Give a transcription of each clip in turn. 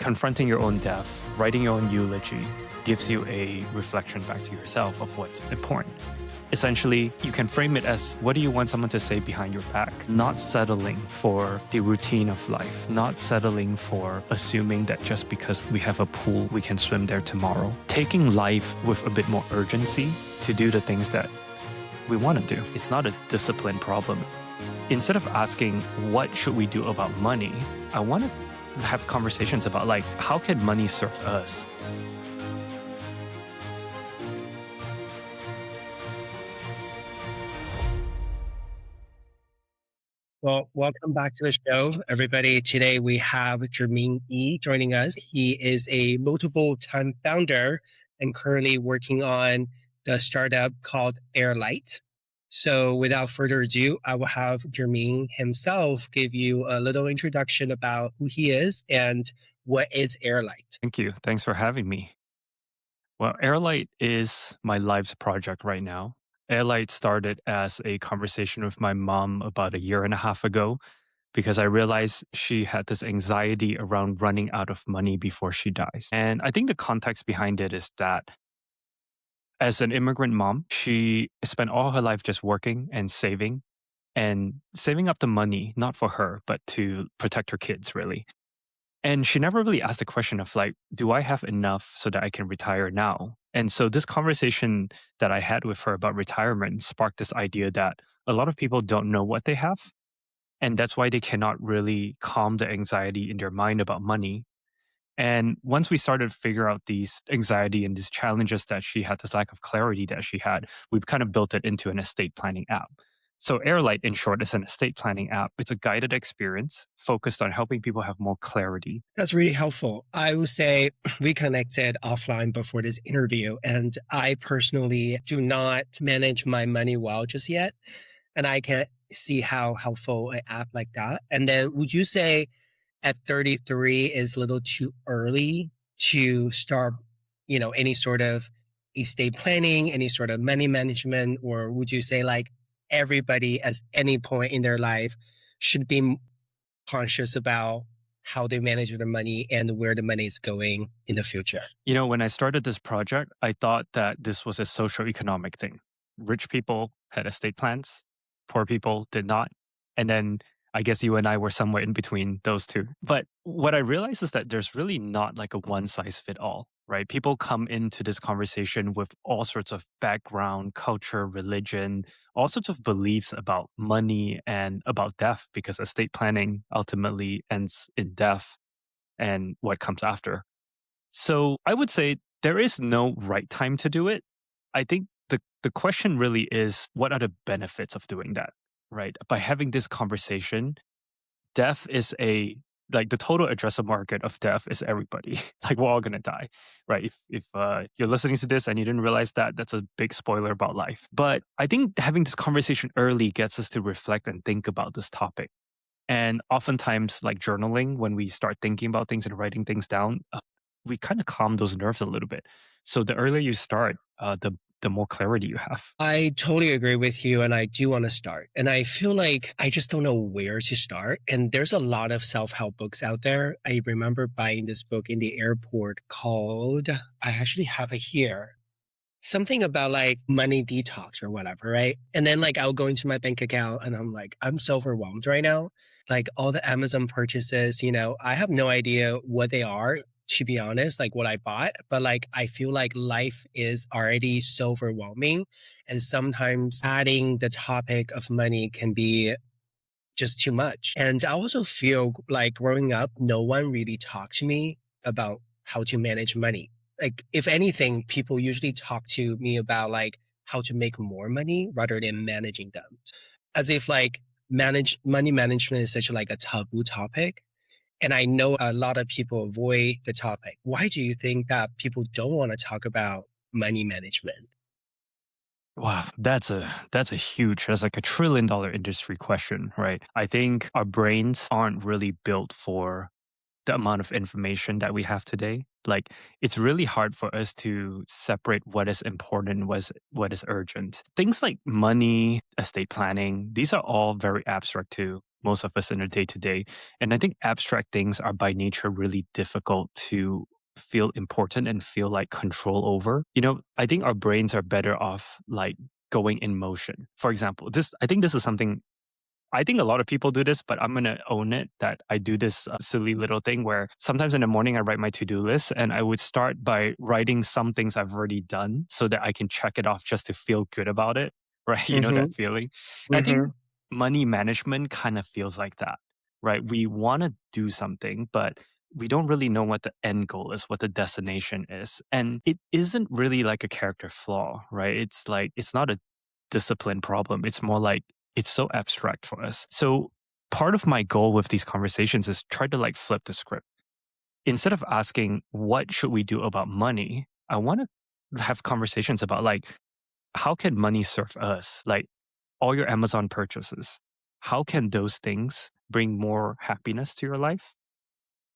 confronting your own death, writing your own eulogy, gives you a reflection back to yourself of what's important. Essentially, you can frame it as, what do you want someone to say behind your back? Not settling for the routine of life, not settling for assuming that just because we have a pool, we can swim there tomorrow. Taking life with a bit more urgency to do the things that we want to do. It's not a discipline problem. Instead of asking, what should we do about money? I want to have conversations about, like, how can money serve us? Well, welcome back to the show, everybody. Today we have Jermaine Ee joining us. He is a multiple time founder and currently working on the startup called Heirlight. So without further ado, I will have Jermaine himself give you a little introduction about who he is and what is Heirlight. Thank you. Thanks for having me. Well, Heirlight is my life's project right now. Heirlight started as a conversation with my mom about a year and a half ago because I realized she had this anxiety around running out of money before she dies. And I think the context behind it is that as an immigrant mom, she spent all her life just working and saving up the money, not for her, but to protect her kids, really. And she never really asked the question of, like, do I have enough so that I can retire now? And so this conversation that I had with her about retirement sparked this idea that a lot of people don't know what they have. And that's why they cannot really calm the anxiety in their mind about money. And once we started to figure out these anxiety and these challenges that she had, this lack of clarity that she had, we've kind of built it into an estate planning app. So Heirlight, in short, is an estate planning app. It's a guided experience focused on helping people have more clarity. That's really helpful. I would say we connected offline before this interview, and I personally do not manage my money well just yet. And I can see how helpful an app like that. And then would you say at 33 is a little too early to start, any sort of estate planning, any sort of money management? Or would you say like everybody at any point in their life should be conscious about how they manage their money and where the money is going in the future? When I started this project, I thought that this was a socioeconomic thing. Rich people had estate plans, poor people did not. And then I guess you and I were somewhere in between those two. But what I realized is that there's really not like a one size fit all, right? People come into this conversation with all sorts of background, culture, religion, all sorts of beliefs about money and about death, because estate planning ultimately ends in death and what comes after. So I would say there is no right time to do it. I think the question really is, what are the benefits of doing that, right? By having this conversation, death is like the total addressable market of death is everybody. Like, we're all going to die, right? If you're listening to this and you didn't realize that, that's a big spoiler about life. But I think having this conversation early gets us to reflect and think about this topic. And oftentimes, like journaling, when we start thinking about things and writing things down, we kind of calm those nerves a little bit. So the earlier you start, the more clarity you have. I totally agree with you, and I do want to start. And I feel like I just don't know where to start. And there's a lot of self-help books out there. I remember buying this book in the airport called, I actually have it here, something about like money detox or whatever, right? And then like I'll go into my bank account and I'm like, I'm so overwhelmed right now. Like all the Amazon purchases, I have no idea what they are, to be honest, like what I bought, but like I feel like life is already so overwhelming. And sometimes adding the topic of money can be just too much. And I also feel like growing up, no one really talked to me about how to manage money. Like, if anything, people usually talk to me about like how to make more money rather than managing them. As if like money management is such like a taboo topic. And I know a lot of people avoid the topic. Why do you think that people don't want to talk about money management? Wow, that's like $1 trillion industry question, right? I think our brains aren't really built for the amount of information that we have today. Like, it's really hard for us to separate what is important, what is urgent. Things like money, estate planning, these are all very abstract too. most of us in a day to day. And I think abstract things are by nature really difficult to feel important and feel like control over. I think our brains are better off like going in motion. For example, I think this is something I think a lot of people do this, but I'm going to own it that I do this silly little thing where sometimes in the morning I write my to-do list and I would start by writing some things I've already done so that I can check it off just to feel good about it, right? You know that Mhm. feeling. And I think Mhm. money management kind of feels like that, right? We want to do something, but we don't really know what the end goal is, what the destination is. And it isn't really like a character flaw, right? It's like, it's not a discipline problem. It's more like it's so abstract for us. So part of my goal with these conversations is try to like flip the script. Instead of asking what should we do about money, I want to have conversations about like how can money serve us? Like all your Amazon purchases, how can those things bring more happiness to your life?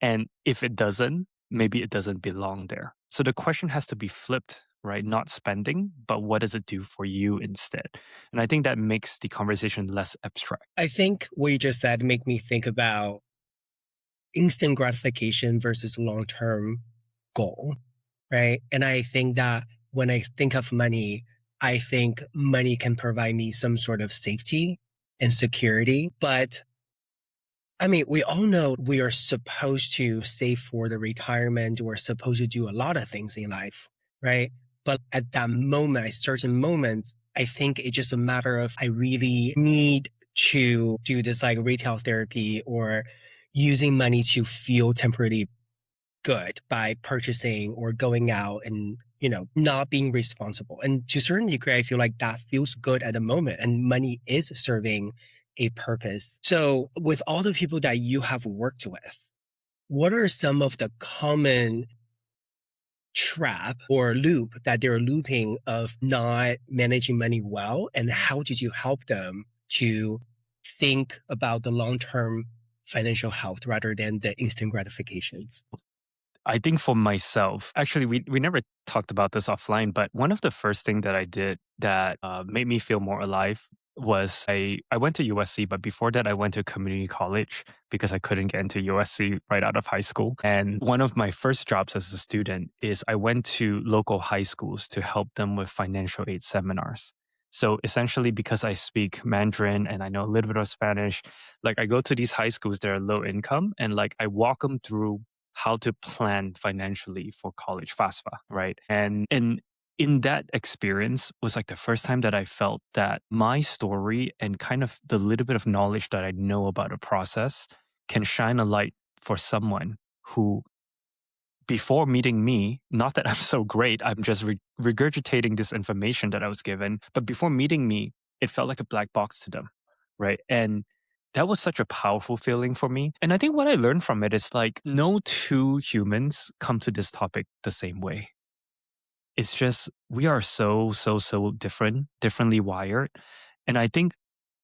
And if it doesn't, maybe it doesn't belong there. So the question has to be flipped, right? Not spending, but what does it do for you instead? And I think that makes the conversation less abstract. I think what you just said make me think about instant gratification versus long-term goal, right? And I think that when I think of money, I think money can provide me some sort of safety and security. But I mean, we all know we are supposed to save for the retirement. We're supposed to do a lot of things in life, right? But at that moment, at certain moments, I think it's just a matter of I really need to do this like retail therapy or using money to feel temporarily good by purchasing or going out and, not being responsible. And to a certain degree, I feel like that feels good at the moment and money is serving a purpose. So with all the people that you have worked with, what are some of the common trap or loop that they're looping of not managing money well? And how did you help them to think about the long-term financial health rather than the instant gratifications? I think for myself, actually, we never talked about this offline, but one of the first thing that I did that made me feel more alive was I went to USC, but before that, I went to community college because I couldn't get into USC right out of high school. And one of my first jobs as a student is I went to local high schools to help them with financial aid seminars. So essentially, because I speak Mandarin and I know a little bit of Spanish, like I go to these high schools that are low income and like I walk them through how to plan financially for college FAFSA, right? And in that experience was like the first time that I felt that my story and kind of the little bit of knowledge that I know about a process can shine a light for someone who before meeting me, not that I'm so great, I'm just regurgitating this information that I was given, but before meeting me, it felt like a black box to them, right? And that was such a powerful feeling for me. And I think what I learned from it is like no two humans come to this topic the same way. It's just we are so different, differently wired. And I think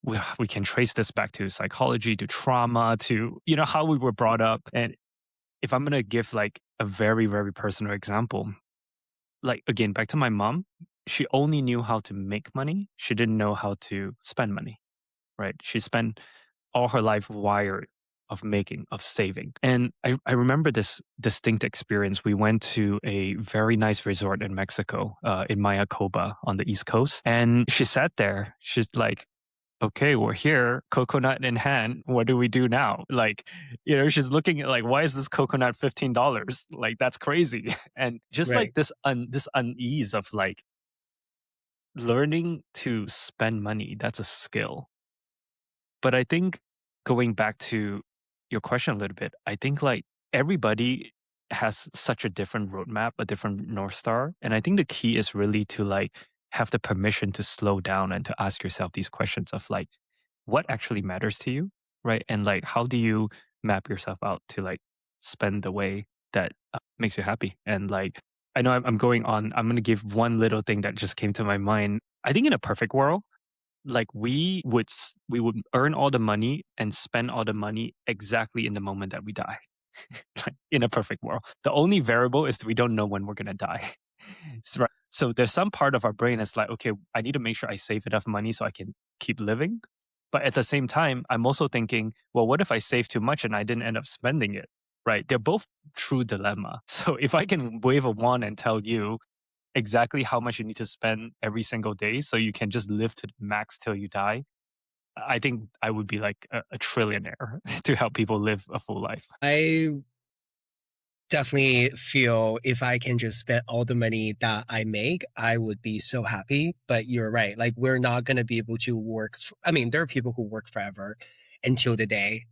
we can trace this back to psychology, to trauma, to how we were brought up. And if I'm gonna give like a very personal example, like again, back to my mom, she only knew how to make money. She didn't know how to spend money, right? She spent all her life wired of making, of saving. And I remember this distinct experience. We went to a very nice resort in Mexico, in Mayacoba on the East Coast. And she sat there. She's like, okay, we're here, coconut in hand. What do we do now? Like, she's looking at like, why is this coconut $15? Like, that's crazy. And just like Right. this unease of like learning to spend money, that's a skill. But I think going back to your question a little bit, I think like everybody has such a different roadmap, a different North Star. And I think the key is really to like have the permission to slow down and to ask yourself these questions of like, what actually matters to you, right? And like, how do you map yourself out to like spend the way that makes you happy? And like, I know I'm going on, I'm going to give one little thing that just came to my mind. I think in a perfect world, like we would earn all the money and spend all the money exactly in the moment that we die. Like, in a perfect world, the only variable is we don't know when we're gonna die. So there's some part of our brain that's like, okay, I need to make sure I save enough money so I can keep living. But at the same time, I'm also thinking, well, what if I save too much and I didn't end up spending it? Right? They're both true dilemma. So if I can wave a wand and tell you exactly how much you need to spend every single day so you can just live to the max till you die, I think I would be like a trillionaire to help people live a full life. I definitely feel if I can just spend all the money that I make, I would be so happy. But you're right. Like, we're not going to be able to work. I mean, there are people who work forever until the day,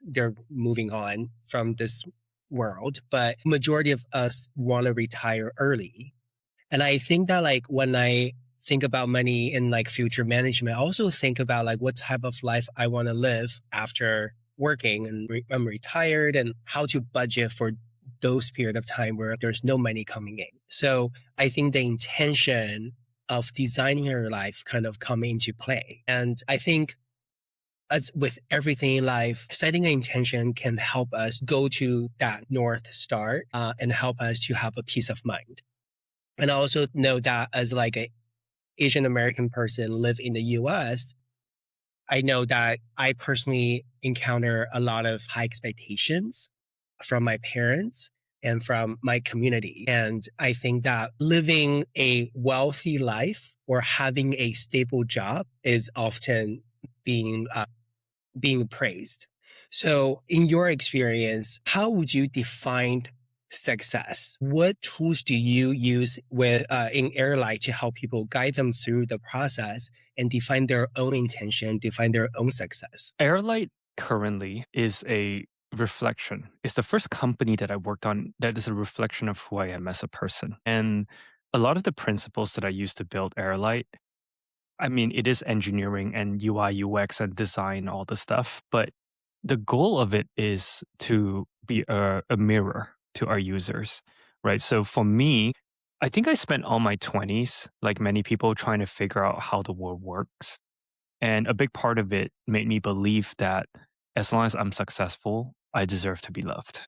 they're moving on from this world. But majority of us want to retire early. And I think that like when I think about money in like future management, I also think about like what type of life I want to live after working and I'm retired and how to budget for those period of time where there's no money coming in. So I think the intention of designing your life kind of come into play. And I think as with everything in life, setting an intention can help us go to that North Star and help us to have a peace of mind. And I also know that as like a Asian American person live in the US, I know that I personally encounter a lot of high expectations from my parents and from my community. And I think that living a wealthy life or having a stable job is often being being praised. So, in your experience, how would you define success? What tools do you use with in Heirlight to help people guide them through the process and define their own intention, define their own success? Heirlight currently is a reflection. It's the first company that I worked on that is a reflection of who I am as a person. And a lot of the principles that I used to build Heirlight, I mean, it is engineering and UI, UX and design, all the stuff. But the goal of it is to be a mirror to our users, right? So for me, I think I spent all my 20s, like many people, trying to figure out how the world works. And a big part of it made me believe that as long as I'm successful, I deserve to be loved.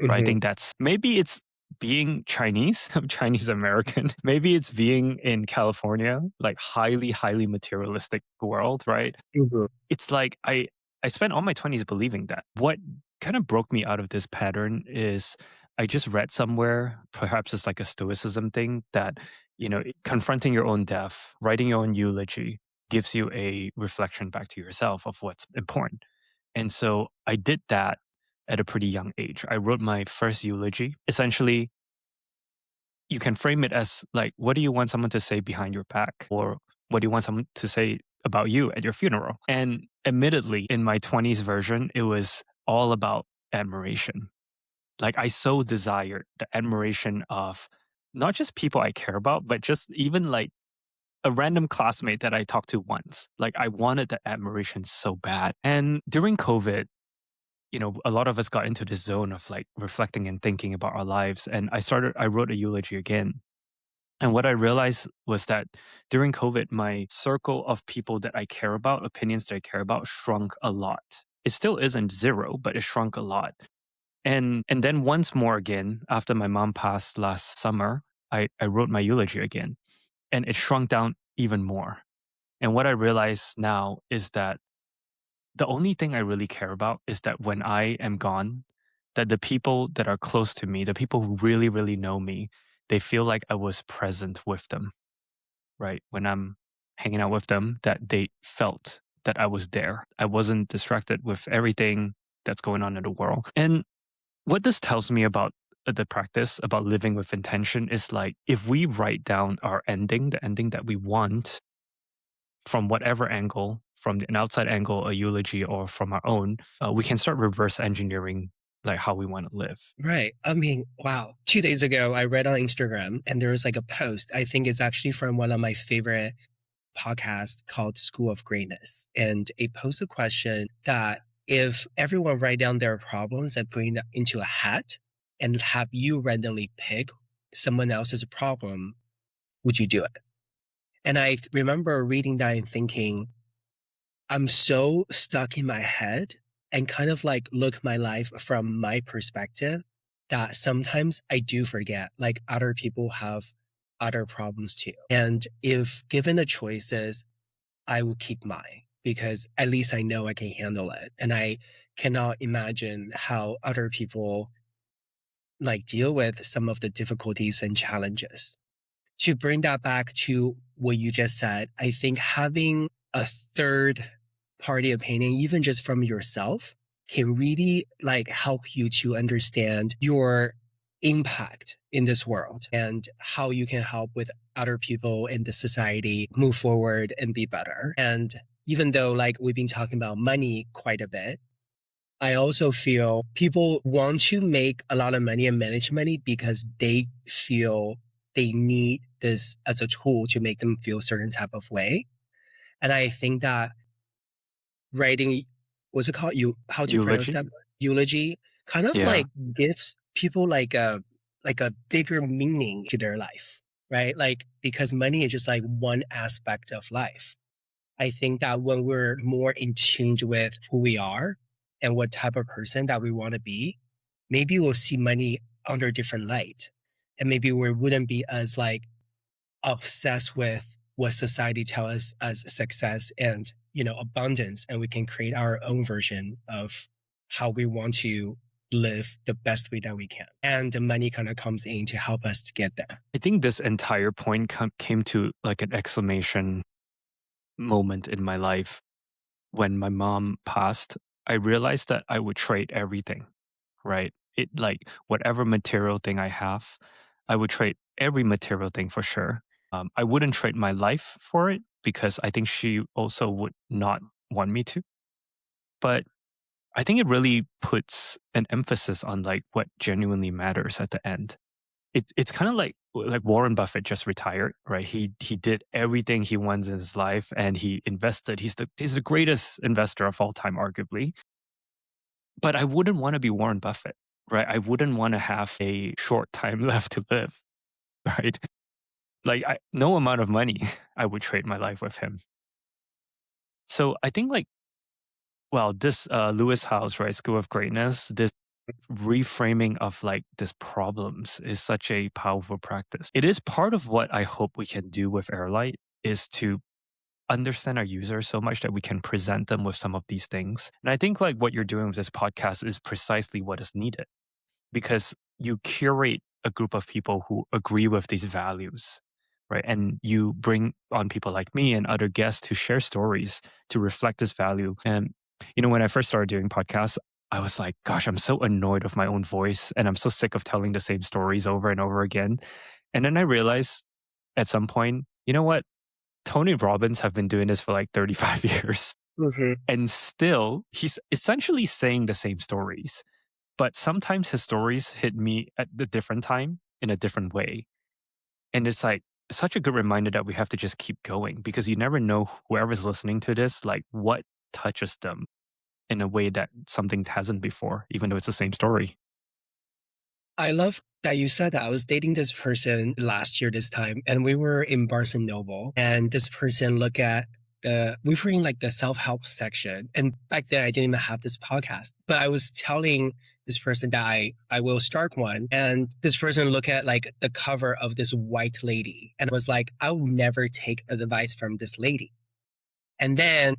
Right? I Hmm. think that's maybe it's being Chinese, I'm Chinese American. Maybe it's being in California, like highly, highly materialistic world, right? Hmm. It's like I spent all my 20s believing that. What kind of broke me out of this pattern is I just read somewhere, perhaps it's like a stoicism thing, that confronting your own death, writing your own eulogy gives you a reflection back to yourself of what's important. And so I did that at a pretty young age. I wrote my first eulogy. Essentially, you can frame it as like, what do you want someone to say behind your back? Or what do you want someone to say about you at your funeral? And admittedly, in my 20s version, it was all about admiration. Like, I so desired the admiration of not just people I care about, but just even like a random classmate that I talked to once. Like, I wanted that admiration so bad. And during COVID, a lot of us got into this zone of like reflecting and thinking about our lives. And I wrote a eulogy again. And what I realized was that during COVID, my circle of people that I care about, opinions that I care about, shrunk a lot. It still isn't zero, but it shrunk a lot. And then once more again, after my mom passed last summer, I wrote my eulogy again. And it shrunk down even more. And what I realize now is that the only thing I really care about is that when I am gone, that the people that are close to me, the people who really, really know me, they feel like I was present with them, right? When I'm hanging out with them, that they felt that I was there. I wasn't distracted with everything that's going on in the world. And what this tells me about the practice, about living with intention, is like if we write down our ending, the ending that we want, from whatever angle, from an outside angle, a eulogy, or from our own, we can start reverse engineering like how we want to live. Right. I mean, wow. 2 days ago, I read on Instagram and there was like a post. I think it's actually from one of my favorite podcasts called School of Greatness. And it posed a question that if everyone write down their problems and put it into a hat and have you randomly pick someone else's problem, would you do it? And I remember reading that and thinking, I'm so stuck in my head and kind of like look my life from my perspective that sometimes I do forget like other people have other problems too. And if given the choices, I will keep mine. because at least I know I can handle it. And I cannot imagine how other people like deal with some of the difficulties and challenges. To bring that back to what you just said, I think having a third party opinion, even just from yourself, can really like help you to understand your impact in this world and how you can help with other people in the society move forward and be better. And even though like we've been talking about money quite a bit, I also feel people want to make a lot of money and manage money because they feel they need this as a tool to make them feel a certain type of way. And I think that writing, what's it called? How to pronounce Eulogy? that? Eulogy kind of Yeah. like gives people like a bigger meaning to their life, right? Like because money is just like one aspect of life. I think that when we're more in tune with who we are and what type of person that we want to be, maybe we'll see money under a different light. And maybe we wouldn't be as like obsessed with what society tells us as success and, you know, abundance. And we can create our own version of how we want to live the best way that we can. And the money kind of comes in to help us to get there. I think this entire point came to like an exclamation moment in my life when my mom passed. I realized that I would trade everything, right? It like whatever material thing I have, I would trade every material thing for sure. I wouldn't trade my life for it because I think she also would not want me to. But I think it really puts an emphasis on like what genuinely matters at the end. It's kind of like Warren Buffett just retired, right? He did everything he wants in his life and he invested. He's the greatest investor of all time, arguably. But I wouldn't want to be Warren Buffett, right? I wouldn't want to have a short time left to live, right? Like no amount of money I would trade my life with him. So I think like well, this Lewis House, right, School of Greatness, this reframing of like these problems is such a powerful practice. It is part of what I hope we can do with Heirlight is to understand our users so much that we can present them with some of these things. And I think like what you're doing with this podcast is precisely what is needed because you curate a group of people who agree with these values, right? And you bring on people like me and other guests to share stories to reflect this value. And, you know, when I first started doing podcasts, I was like, gosh, I'm so annoyed with my own voice and I'm so sick of telling the same stories over and over again. And then I realized at some point, you know what? Tony Robbins have been doing this for like 35 years. Mhm. And still, he's essentially saying the same stories. But sometimes his stories hit me at a different time in a different way. And it's like such a good reminder that we have to just keep going because you never know whoever's listening to this, like what touches them in a way that something hasn't before, even though it's the same story. I love that you said that. I was dating this person last year this time, and we were in Barnes and Noble, and this person looked at we were in like the self-help section. And back then I didn't even have this podcast, but I was telling this person that I will start one. And this person looked at like the cover of this white lady and was like, I will never take advice from this lady. And then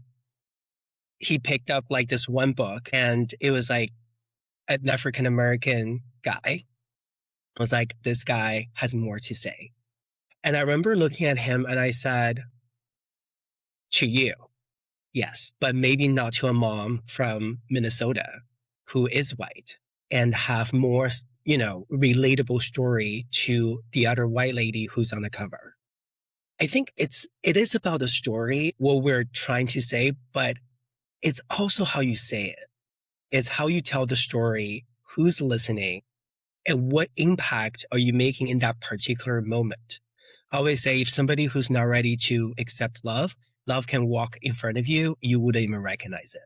he picked up like this one book and it was like an African American guy. I was like, this guy has more to say. And I remember looking at him and I said, to you, yes, but maybe not to a mom from Minnesota who is white and have more, you know, relatable story to the other white lady who's on the cover. I think it is about the story, what we're trying to say, but it's also how you say it. It's how you tell the story, who's listening, and what impact are you making in that particular moment. I always say if somebody who's not ready to accept love, love can walk in front of you, you wouldn't even recognize it.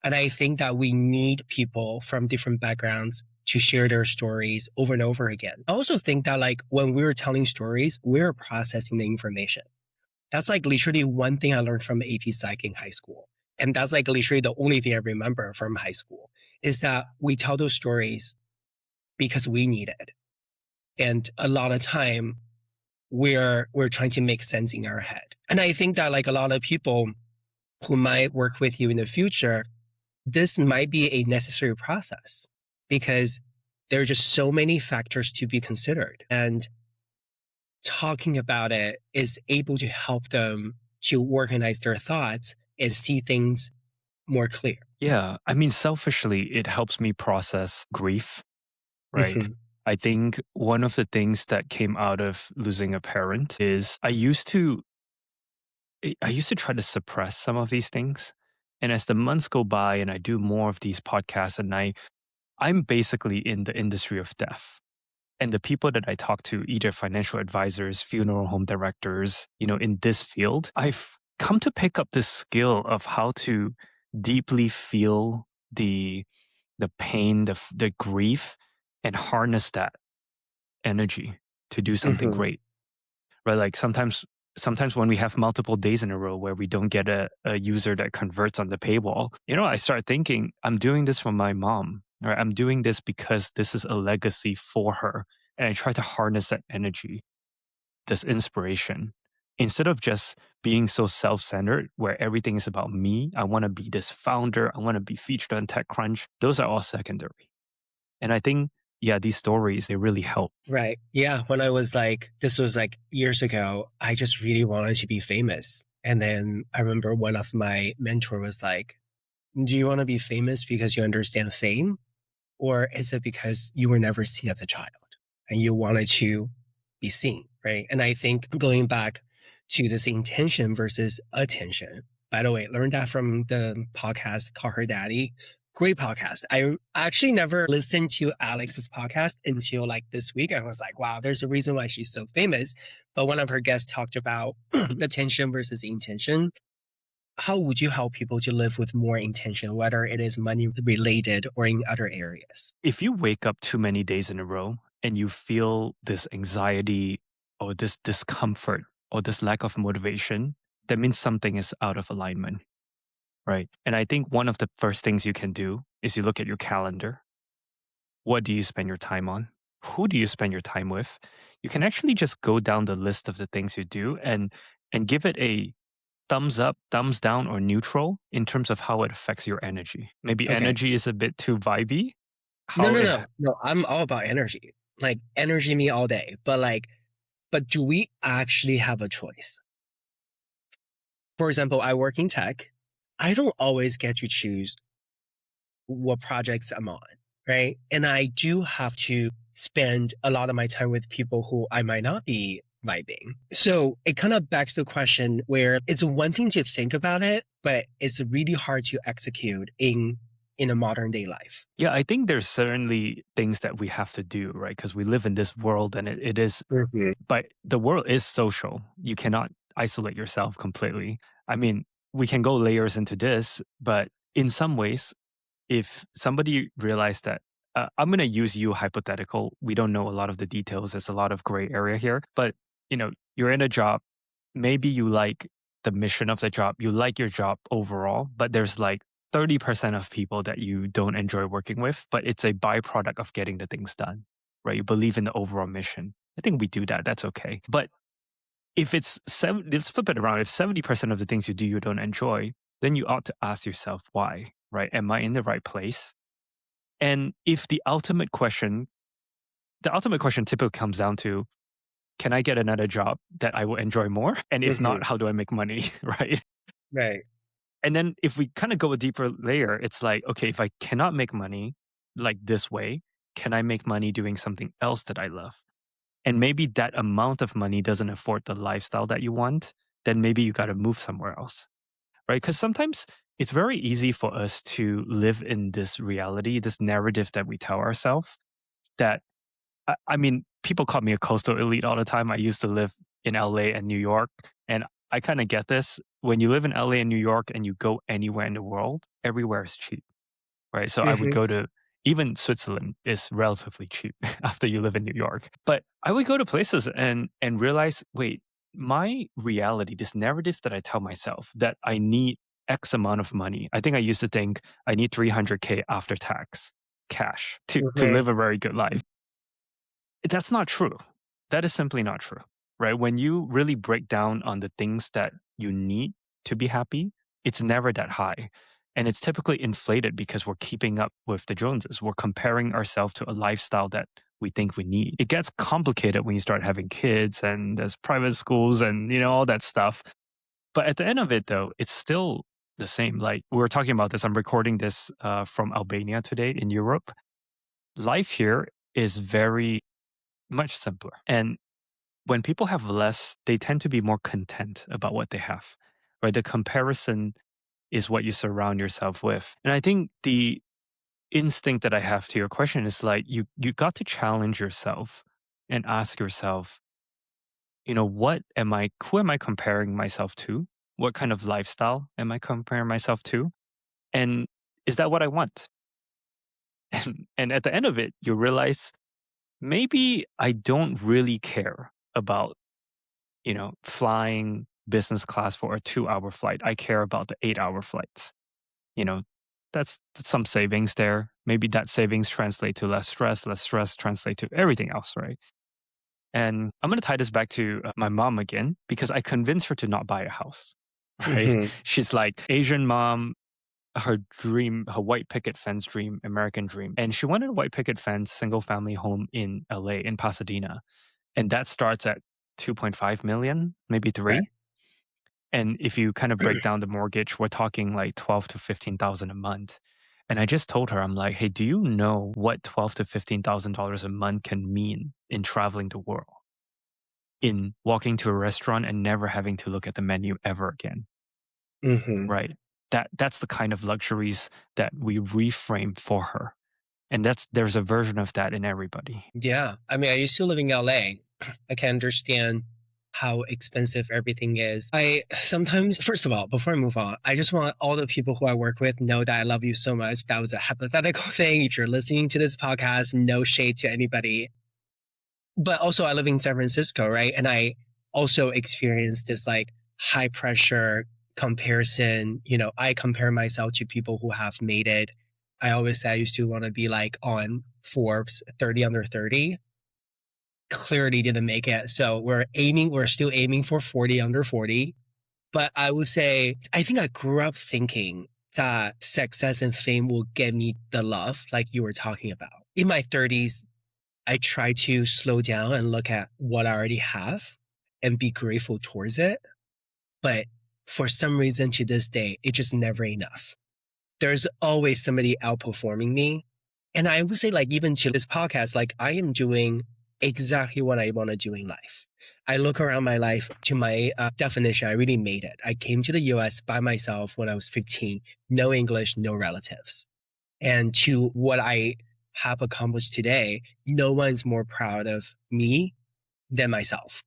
And I think that we need people from different backgrounds to share their stories over and over again. I also think that like when we're telling stories, we're processing the information. That's like literally one thing I learned from AP Psych in high school. And that's like literally the only thing I remember from high school is that we tell those stories because we need it. And a lot of time we're trying to make sense in our head. And I think that like a lot of people who might work with you in the future, this might be a necessary process because there are just so many factors to be considered. And talking about it is able to help them to organize their thoughts and see things more clear. Yeah. I mean, selfishly, it helps me process grief, right? Hmm. I think one of the things that came out of losing a parent is I used to try to suppress some of these things. And as the months go by and I do more of these podcasts and I'm basically in the industry of death. And the people that I talk to, either financial advisors, funeral home directors, in this field, I've come to pick up this skill of how to deeply feel the pain, the grief, and harness that energy to do something Hmm. great. Right? Like sometimes when we have multiple days in a row where we don't get a user that converts on the paywall, I start thinking, I'm doing this for my mom. Right? I'm doing this because this is a legacy for her. And I try to harness that energy, this inspiration. Instead of just being so self-centered where everything is about me, I want to be this founder, I want to be featured on TechCrunch. Those are all secondary. And I think, yeah, these stories, they really help. Right. Yeah. When I was like, this was like years ago, I just really wanted to be famous. And then I remember one of my mentor was like, do you want to be famous because you understand fame? Or is it because you were never seen as a child and you wanted to be seen? Right. And I think going back to this intention versus attention, by the way, learned that from the podcast Call Her Daddy. Great podcast. I actually never listened to Alex's podcast until like this week. I was like, wow, there's a reason why she's so famous. But one of her guests talked about attention versus intention. How would you help people to live with more intention, whether it is money related or in other areas? If you wake up too many days in a row and you feel this anxiety or this discomfort or this lack of motivation, that means something is out of alignment, right? And I think one of the first things you can do is you look at your calendar. What do you spend your time on? Who do you spend your time with? You can actually just go down the list of the things you do and give it a thumbs up, thumbs down, or neutral in terms of how it affects your energy. Maybe Okay. energy is a bit too vibey. No, How no, it no, no. I'm all about energy. Like energy me all day. But do we actually have a choice? For example, I work in tech. I don't always get to choose what projects I'm on, right? And I do have to spend a lot of my time with people who I might not be vibing. So it kind of begs the question where it's one thing to think about it, but it's really hard to execute in a modern day life. Yeah, I think there's certainly things that we have to do, right? Because we live in this world and it is, Mhm. but the world is social. You cannot isolate yourself completely. I mean, we can go layers into this, but in some ways, if somebody realized that, I'm going to use you hypothetical. We don't know a lot of the details. There's a lot of gray area here, but you're in a job. Maybe you like the mission of the job. You like your job overall, but there's like 30% of people that you don't enjoy working with, but it's a byproduct of getting the things done, right? You believe in the overall mission. I think we do that. That's okay. But if let's flip it around. If 70% of the things you do you don't enjoy, then you ought to ask yourself why, right? Am I in the right place? And if the ultimate question typically comes down to, can I get another job that I will enjoy more? And if not, Mhm. how do I make money, right? Right. And then if we kind of go a deeper layer, it's like, okay, if I cannot make money like this way, can I make money doing something else that I love? And maybe that amount of money doesn't afford the lifestyle that you want, then maybe you got to move somewhere else, right? Because sometimes it's very easy for us to live in this reality, this narrative that we tell ourselves that, I mean, people call me a coastal elite all the time. I used to live in LA and New York. And I kind of get this. When you live in LA and New York and you go anywhere in the world, everywhere is cheap, right? So I would Mhm. go to, even Switzerland is relatively cheap after you live in New York. But I would go to places and realize, wait, my reality, this narrative that I tell myself that I need X amount of money. I think I used to think I need 300K after tax cash to Mhm. live a very good life. That's not true. That is simply not true, right? When you really break down on the things that you need to be happy, it's never that high. And it's typically inflated because we're keeping up with the Joneses. We're comparing ourselves to a lifestyle that we think we need. It gets complicated when you start having kids and there's private schools and, all that stuff. But at the end of it, though, it's still the same. Like we were talking about this, I'm recording this from Albania today in Europe. Life here is very much simpler. And when people have less, they tend to be more content about what they have, right? The comparison is what you surround yourself with. And I think the instinct that I have to your question is like you got to challenge yourself and ask yourself, who am I comparing myself to? What kind of lifestyle am I comparing myself to? And is that what I want? And at the end of it, you realize maybe I don't really care about, flying business class for a 2-hour flight. I care about the 8-hour flights. You know, that's some savings there. Maybe that savings translate to less stress translate to everything else, right? And I'm going to tie this back to my mom again, because I convinced her to not buy a house, right? Hmm. She's like Asian mom, her dream, her white picket fence dream, American dream. And she wanted a white picket fence, single family home in LA, in Pasadena. And that starts at 2.5 million, maybe Okay. three. And if you kind of break down the mortgage, we're talking like 12 to 15,000 a month. And I just told her, I'm like, hey, do you know what 12 to $15,000 a month can mean in traveling the world? In walking to a restaurant and never having to look at the menu ever again, Hmm. right? That's the kind of luxuries that we reframe for her. And there's a version of that in everybody. Yeah. I mean, I used to live in LA. I can understand how expensive everything is. I sometimes, first of all, before I move on, I just want all the people who I work with know that I love you so much. That was a hypothetical thing. If you're listening to this podcast, no shade to anybody. But also, I live in San Francisco, right? And I also experienced this like high pressure comparison. I compare myself to people who have made it. I always say I used to want to be like on Forbes 30 under 30. Clearly didn't make it. So we're still aiming for 40 under 40. But I would say, I think I grew up thinking that success and fame will get me the love like you were talking about. In my 30s, I try to slow down and look at what I already have and be grateful towards it. But for some reason to this day, it's just never enough. There's always somebody outperforming me. And I would say, like, even to this podcast, like, I am doing exactly what I want to do in life. I look around my life to my definition, I really made it. I came to the US by myself when I was 15, no English, no relatives. And to what I have accomplished today, no one's more proud of me than myself.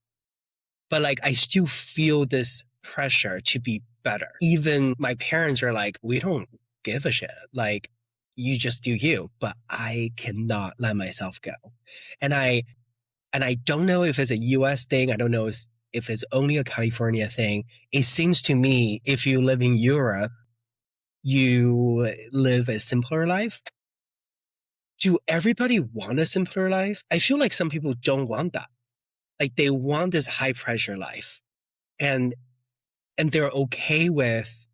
But like, I still feel this pressure to be better. Even my parents are like, we don't give a shit. Like, you just do you. But I cannot let myself go. And I don't know if it's a US thing. I don't know if it's only a California thing. It seems to me if you live in Europe, you live a simpler life. Do everybody want a simpler life? I feel like some people don't want that. Like they want this high pressure life. And they're okay with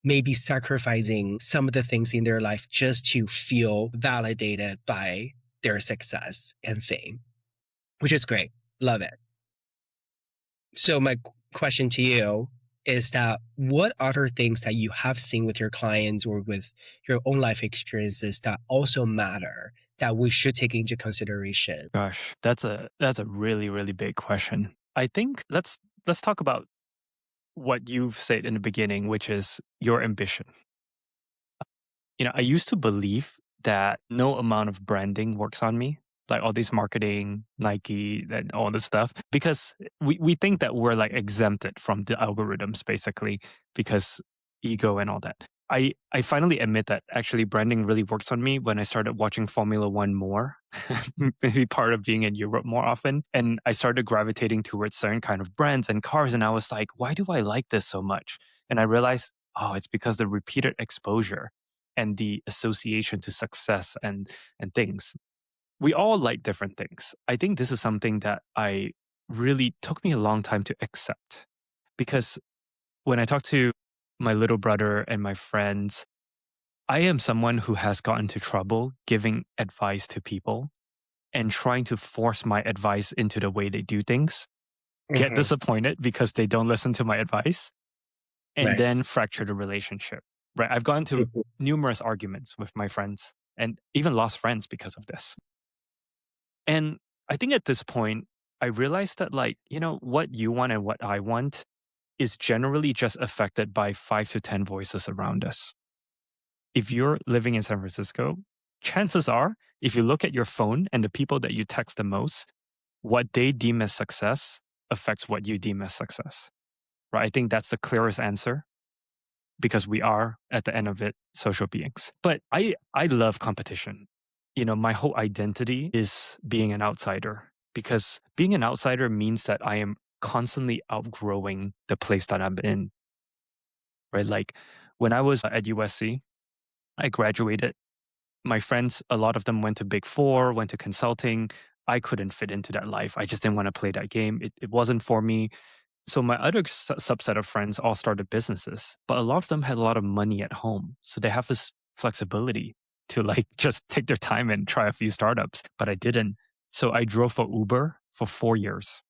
maybe sacrificing some of the things in their life just to feel validated by their success and fame, which is great. Love it. So my question to you is that what other things that you have seen with your clients or with your own life experiences that also matter that we should take into consideration? Gosh, that's a really, really big question. I think let's talk about what you've said in the beginning, which is your ambition. I used to believe that no amount of branding works on me, like all this marketing, Nike, and all this stuff, because we think that we're like exempted from the algorithms basically because ego and all that. I finally admit that actually branding really works on me when I started watching Formula One more, maybe part of being in Europe more often. And I started gravitating towards certain kind of brands and cars. And I was like, why do I like this so much? And I realized, oh, it's because the repeated exposure and the association to success and things. We all like different things. I think this is something that I really took me a long time to accept because when I talk to my little brother and my friends, I am someone who has gotten into trouble giving advice to people and trying to force my advice into the way they do things, get Hmm. disappointed because they don't listen to my advice, and Right. then fracture the relationship. Right. I've gotten into Mhm. numerous arguments with my friends and even lost friends because of this. And I think at this point, I realized that, like, what you want and what I want is generally just affected by 5 to 10 voices around us. If you're living in San Francisco, chances are, if you look at your phone and the people that you text the most, what they deem as success affects what you deem as success. Right? I think that's the clearest answer because we are, at the end of it, social beings. But I love competition. My whole identity is being an outsider because being an outsider means that I am constantly outgrowing the place that I'm in, right? Like when I was at USC, I graduated. My friends, a lot of them went to Big Four, went to consulting. I couldn't fit into that life. I just didn't want to play that game. It wasn't for me. So my other subset of friends all started businesses, but a lot of them had a lot of money at home. So they have this flexibility to like just take their time and try a few startups, but I didn't. So I drove for Uber for 4 years.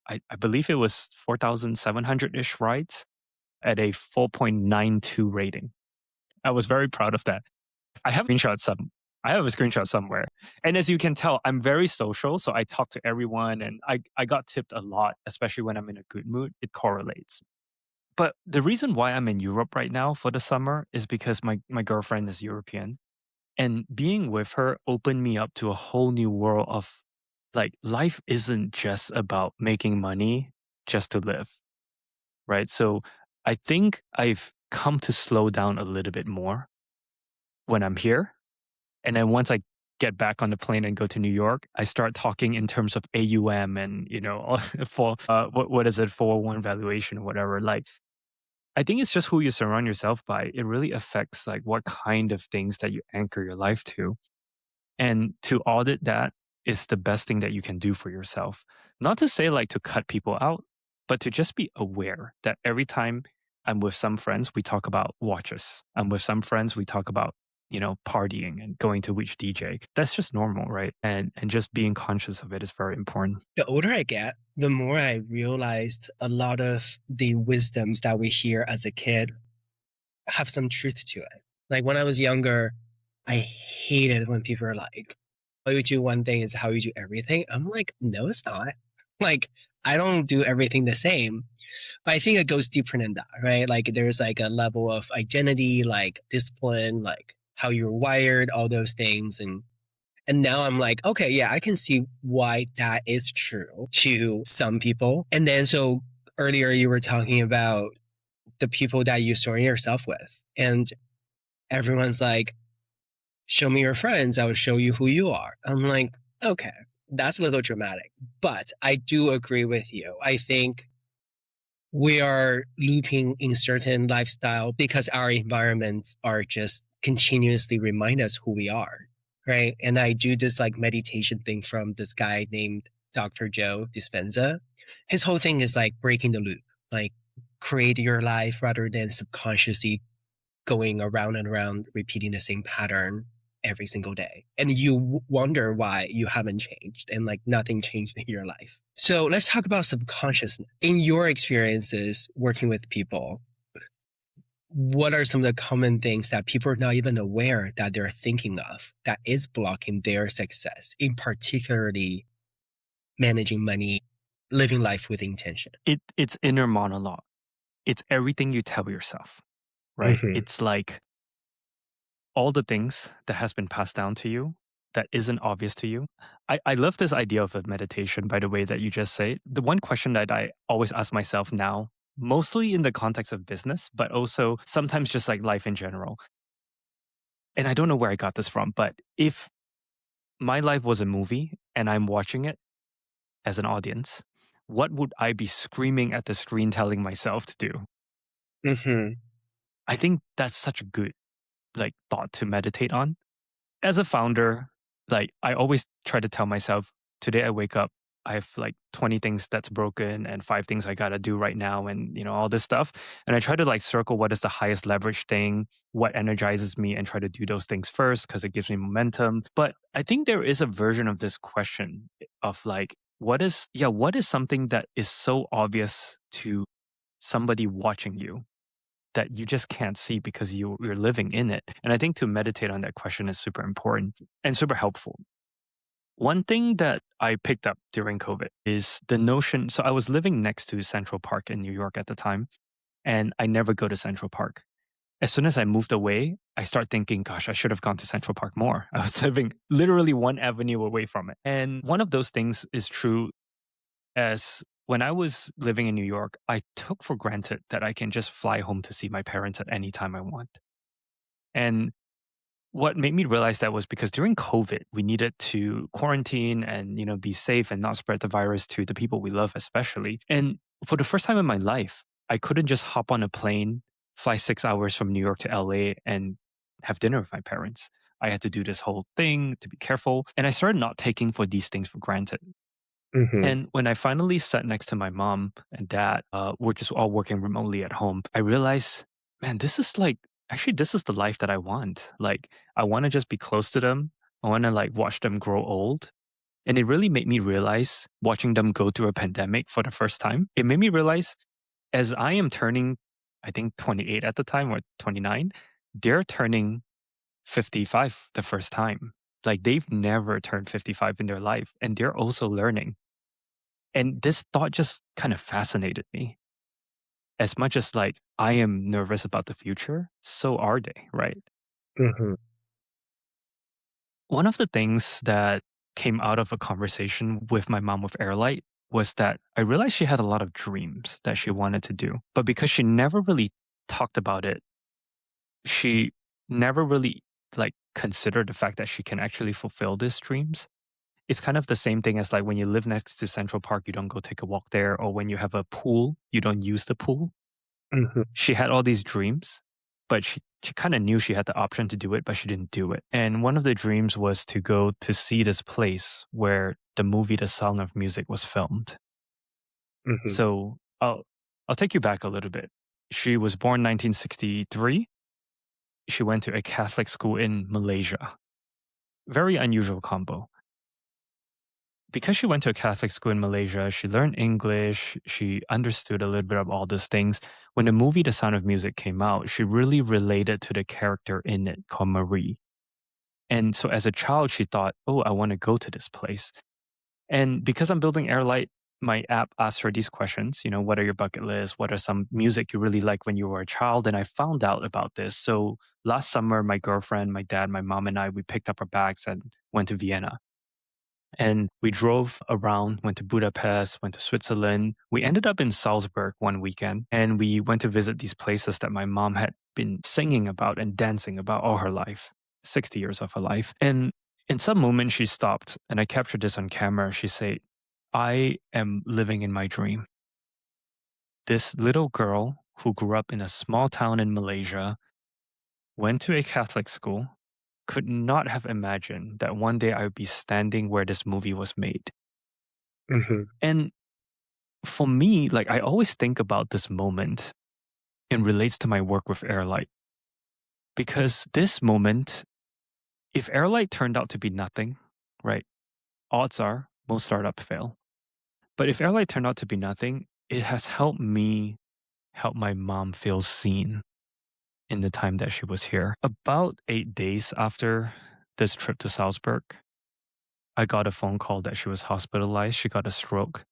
I believe it was 4,700-ish rides at a 4.92 rating. I was very proud of that. I have screenshots some. I have a screenshot somewhere. And as you can tell, I'm very social. So I talk to everyone and I got tipped a lot, especially when I'm in a good mood. It correlates. But the reason why I'm in Europe right now for the summer is because my girlfriend is European. And being with her opened me up to a whole new world of like life isn't just about making money just to live. Right. So I think I've come to slow down a little bit more when I'm here. And then once I get back on the plane and go to New York, I start talking in terms of AUM and, for what is it, 401 valuation or whatever. Like, I think it's just who you surround yourself by. It really affects like what kind of things that you anchor your life to. And to audit that is the best thing that you can do for yourself. Not to say like to cut people out, but to just be aware that every time I'm with some friends, we talk about watches. I'm with some friends, we talk about, partying and going to which DJ. That's just normal, right? And just being conscious of it is very important. The older I get, the more I realized a lot of the wisdoms that we hear as a kid have some truth to it. Like when I was younger, I hated when people are like, how you do one thing is how you do everything. I'm like, no, it's not. Like, I don't do everything the same. But I think it goes deeper than that, right? Like there's like a level of identity, like discipline, like how you're wired, all those things. And now I'm like, okay, yeah, I can see why that is true to some people. And then so earlier you were talking about the people that you surround yourself with. And everyone's like, show me your friends, I will show you who you are. I'm like, okay, that's a little dramatic. But I do agree with you. I think we are looping in certain lifestyle because our environments are just continuously remind us who we are. Right. And I do this like meditation thing from this guy named Dr. Joe Dispenza. His whole thing is like breaking the loop, like create your life rather than subconsciously going around and around repeating the same pattern every single day. And you wonder why you haven't changed and like nothing changed in your life. So let's talk about subconsciousness. In your experiences working with people, what are some of the common things that people are not even aware that they're thinking of that is blocking their success, in particularly managing money, living life with intention? It's inner monologue. It's everything you tell yourself, right? Mm-hmm. It's like all the things that has been passed down to you that isn't obvious to you. I love this idea of a meditation, by the way, that you just say. The one question that I always ask myself now, mostly in the context of business, but also sometimes just like life in general. And I don't know where I got this from, but if my life was a movie and I'm watching it as an audience, what would I be screaming at the screen telling myself to do? Mm-hmm. I think that's such a good like thought to meditate on. As a founder, like I always try to tell myself, today I wake up I have like 20 things that's broken and 5 things I gotta do right now and all this stuff. And I try to like circle what is the highest leverage thing, what energizes me and try to do those things first because it gives me momentum. But I think there is a version of this question of like, what is something that is so obvious to somebody watching you that you just can't see because you're living in it? And I think to meditate on that question is super important and super helpful. One thing that I picked up during COVID is the notion. So I was living next to Central Park in New York at the time, and I never go to Central Park. As soon as I moved away, I start thinking, gosh, I should have gone to Central Park more. I was living literally one avenue away from it. And one of those things is true as when I was living in New York, I took for granted that I can just fly home to see my parents at any time I want. And what made me realize that was because during COVID, we needed to quarantine and be safe and not spread the virus to the people we love, especially. And for the first time in my life, I couldn't just hop on a plane, fly 6 hours from New York to LA, and have dinner with my parents. I had to do this whole thing to be careful, and I started not taking for these things for granted. Mhm. And when I finally sat next to my mom and dad, we're just all working remotely at home, I realized, man, this is the life that I want. Like, I want to just be close to them. I want to like watch them grow old. And it really made me realize watching them go through a pandemic for the first time. It made me realize as I am turning, I think 28 at the time or 29, they're turning 55 the first time. Like they've never turned 55 in their life and they're also learning. And this thought just kind of fascinated me. As much as like I am nervous about the future, so are they, right? Mhm. One of the things that came out of a conversation with my mom with Heirlight was that I realized she had a lot of dreams that she wanted to do. But because she never really talked about it, she never really like considered the fact that she can actually fulfill these dreams. It's kind of the same thing as like when you live next to Central Park, you don't go take a walk there, or when you have a pool, you don't use the pool. Mhm. She had all these dreams, but she kind of knew she had the option to do it, but she didn't do it. And one of the dreams was to go to see this place where the movie The Sound of Music was filmed. Mhm. So I'll take you back a little bit. She was born 1963. She went to a Catholic school in Malaysia. Very unusual combo. Because she went to a Catholic school in Malaysia, she learned English, she understood a little bit of all these things. When the movie The Sound of Music came out, she really related to the character in it called Marie. And so as a child, she thought, oh, I want to go to this place. And because I'm building Airlight, my app asks her these questions, what are your bucket lists? What are some music you really like when you were a child? And I found out about this. So last summer, my girlfriend, my dad, my mom, and I, we picked up our bags and went to Vienna. And we drove around, went to Budapest, went to Switzerland. We ended up in Salzburg one weekend and we went to visit these places that my mom had been singing about and dancing about all her life, 60 years of her life. And in some moment, she stopped and I captured this on camera. She said, I am living in my dream. This little girl who grew up in a small town in Malaysia, went to a Catholic school, could not have imagined that one day I would be standing where this movie was made. Mhm. And for me, like I always think about this moment and relates to my work with Airlight because this moment, if Airlight turned out to be nothing, right? Odds are most startups fail. But if Airlight turned out to be nothing, it has helped me help my mom feel seen in the time that she was here. About 8 days after this trip to Salzburg, I got a phone call that she was hospitalized. She got a stroke.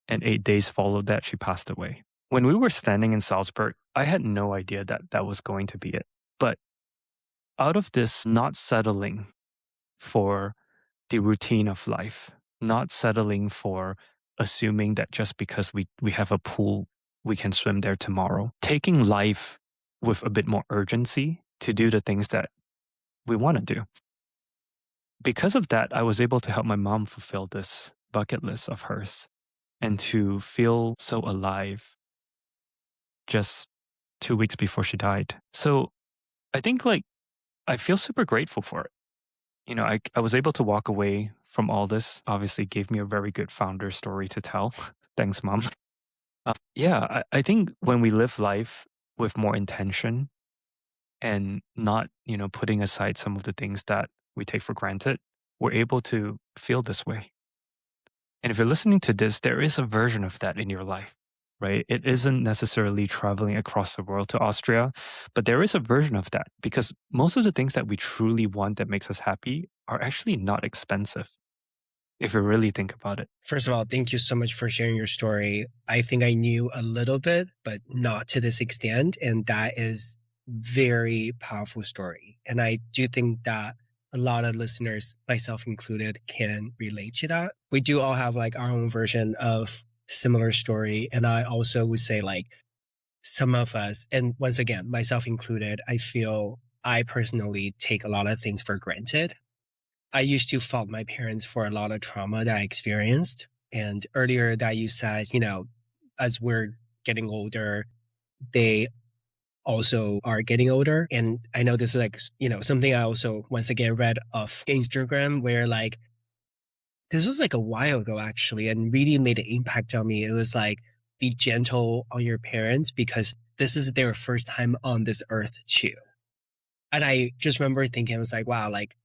And 8 days followed that, she passed away. When we were standing in Salzburg, I had no idea that that was going to be it. But out of this not settling for the routine of life, not settling for assuming that just because we have a pool, we can swim there tomorrow, taking life with a bit more urgency to do the things that we want to do. Because of that, I was able to help my mom fulfill this bucket list of hers and to feel so alive just 2 weeks before she died. So I think like I feel super grateful for it. I was able to walk away from all this. Obviously, gave me a very good founder story to tell. Thanks, mom. Yeah, I think when we live life with more intention and not, putting aside some of the things that we take for granted, we're able to feel this way. And if you're listening to this, there is a version of that in your life, right? It isn't necessarily traveling across the world to Austria, but there is a version of that because most of the things that we truly want that makes us happy are actually not expensive if you really think about it. First of all, thank you so much for sharing your story. I think I knew a little bit, but not to this extent. And that is very powerful story. And I do think that a lot of listeners, myself included, can relate to that. We do all have like our own version of similar story. And I also would say like some of us, and once again, myself included, I feel I personally take a lot of things for granted. I used to fault my parents for a lot of trauma that I experienced. And earlier that you said, as we're getting older, they also are getting older. And I know this is like, something I also once again read off Instagram where like, this was like a while ago actually, and really made an impact on me. It was like, be gentle on your parents because this is their first time on this earth too. And I just remember thinking, I was like, wow, like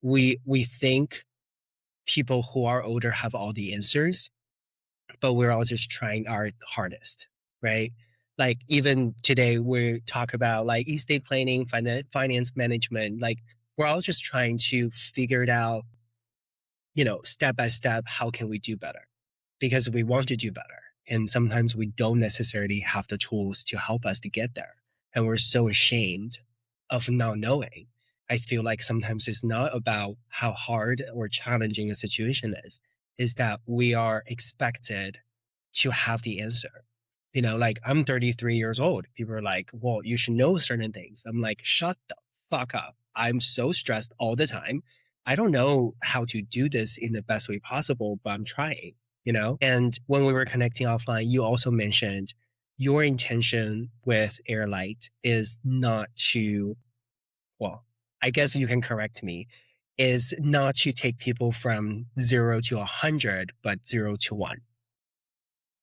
we think people who are older have all the answers, but we're all just trying our hardest, right? Like even today we talk about like estate planning, finance management, like we're all just trying to figure it out, step by step, how can we do better? Because we want to do better. And sometimes we don't necessarily have the tools to help us to get there. And we're so ashamed of not knowing. I feel like sometimes it's not about how hard or challenging a situation is that we are expected to have the answer. Like I'm 33 years old. People are like, well, you should know certain things. I'm like, shut the fuck up. I'm so stressed all the time. I don't know how to do this in the best way possible, but I'm trying. And when we were connecting offline, you also mentioned your intention with Heirlight is not to, well, I guess you can correct me, is not to take people from 0 to 100, but 0 to 1.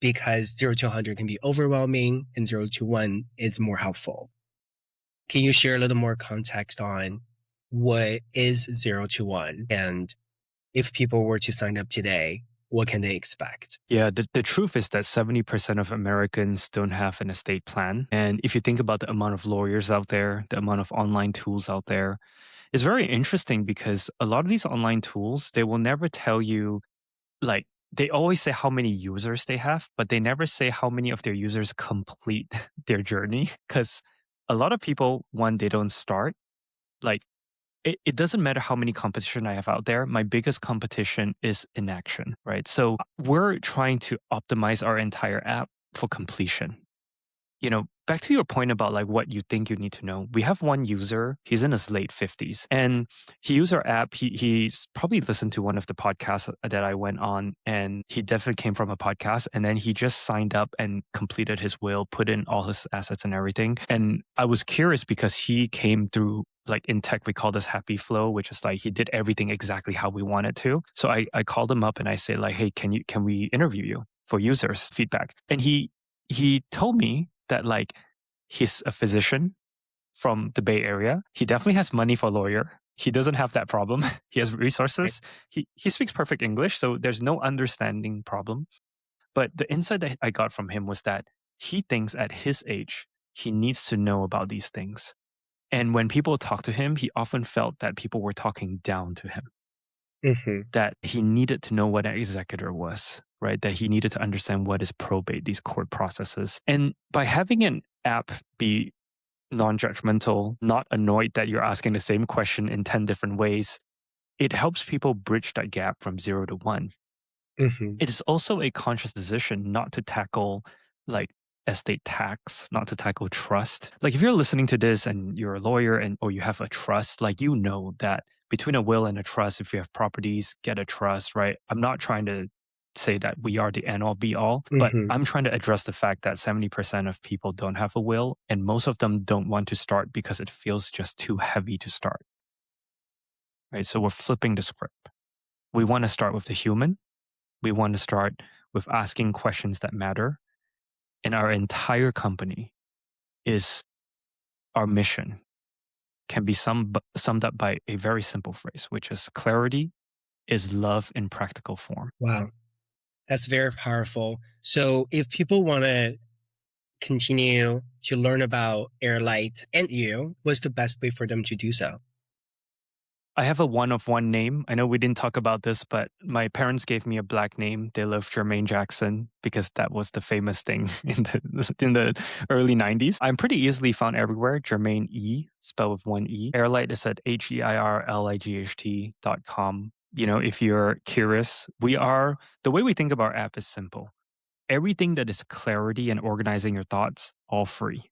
Because 0 to 100 can be overwhelming and 0 to 1 is more helpful. Can you share a little more context on what is 0 to 1? And if people were to sign up today, what can they expect? Yeah, the truth is that 70% of Americans don't have an estate plan. And if you think about the amount of lawyers out there, the amount of online tools out there, it's very interesting because a lot of these online tools, they will never tell you, like, they always say how many users they have, but they never say how many of their users complete their journey. Because a lot of people, one, they don't start. Like, it doesn't matter how many competition I have out there. My biggest competition is inaction, right? So we're trying to optimize our entire app for completion. Back to your point about like what you think you need to know. We have one user, he's in his late 50s, and he used our app. He's probably listened to one of the podcasts that I went on, and he definitely came from a podcast. And then he just signed up and completed his will, put in all his assets and everything. And I was curious because he came through, like in tech, we call this happy flow, which is like he did everything exactly how we wanted to. So I called him up and I say like, hey, can we interview you for users feedback? And he told me that like he's a physician from the Bay Area. He definitely has money for a lawyer. He doesn't have that problem. He has Right. resources. He speaks perfect English, so there's no understanding problem. But the insight that I got from him was that he thinks at his age, he needs to know about these things. And when people talk to him, he often felt that people were talking down to him, Mm-hmm. that he needed to know what an executor was, right? That he needed to understand what is probate, these court processes. And by having an app be non-judgmental, not annoyed that you're asking the same question in 10 different ways, it helps people bridge that gap from 0 to 1. Mm-hmm. It is also a conscious decision not to tackle like estate tax, not to tackle trust. Like if you're listening to this and you're a lawyer and or you have a trust, like you know that between a will and a trust, if you have properties, get a trust, right? I'm not trying to say that we are the end all be all, but Mm-hmm. I'm trying to address the fact that 70% of people don't have a will and most of them don't want to start because it feels just too heavy to start. right? So we're flipping the script. We want to start with the human. We want to start with asking questions that matter. And our entire company is our mission can be summed up by a very simple phrase, which is clarity is love in practical form. Wow, that's very powerful. So if people want to continue to learn about Heirlight and you, what's the best way for them to do so? I have a one-of-one name. I know we didn't talk about this, but my parents gave me a Black name. They love Jermaine Jackson because that was the famous thing in the early 90s. I'm pretty easily found everywhere. Jermaine E, spelled with one E. Heirlight is at HEIRLIGHT.com. If you're curious, the way we think of our app is simple. Everything that is clarity and organizing your thoughts, all free.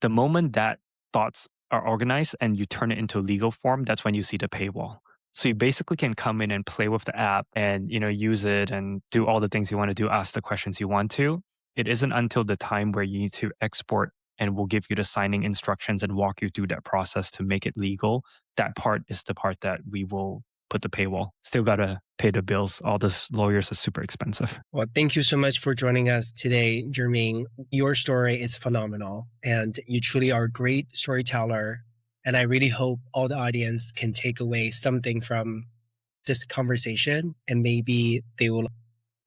The moment that thoughts are organized and you turn it into legal form, that's when you see the paywall. So you basically can come in and play with the app and use it and do all the things you want to do, ask the questions you want to. It isn't until the time where you need to export and we'll give you the signing instructions and walk you through that process to make it legal. That part is the part that we will put the paywall. Still got to pay the bills. All the lawyers are super expensive. Well, thank you so much for joining us today, Jermaine. Your story is phenomenal, and you truly are a great storyteller. And I really hope all the audience can take away something from this conversation, and maybe they will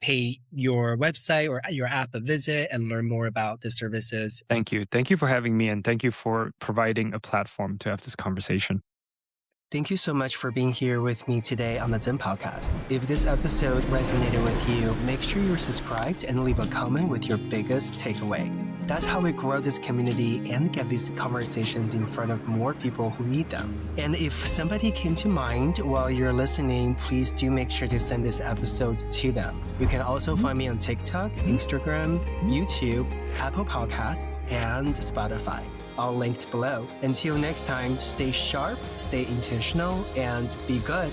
pay your website or your app a visit and learn more about the services. Thank you. Thank you for having me, and thank you for providing a platform to have this conversation. Thank you so much for being here with me today on the Zhen podcast. If this episode resonated with you, make sure you're subscribed and leave a comment with your biggest takeaway. That's how we grow this community and get these conversations in front of more people who need them. And if somebody came to mind while you're listening, please do make sure to send this episode to them. You can also find me on TikTok, Instagram, YouTube, Apple Podcasts, and Spotify. All linked below. Until next time, stay sharp, stay intentional, and be good.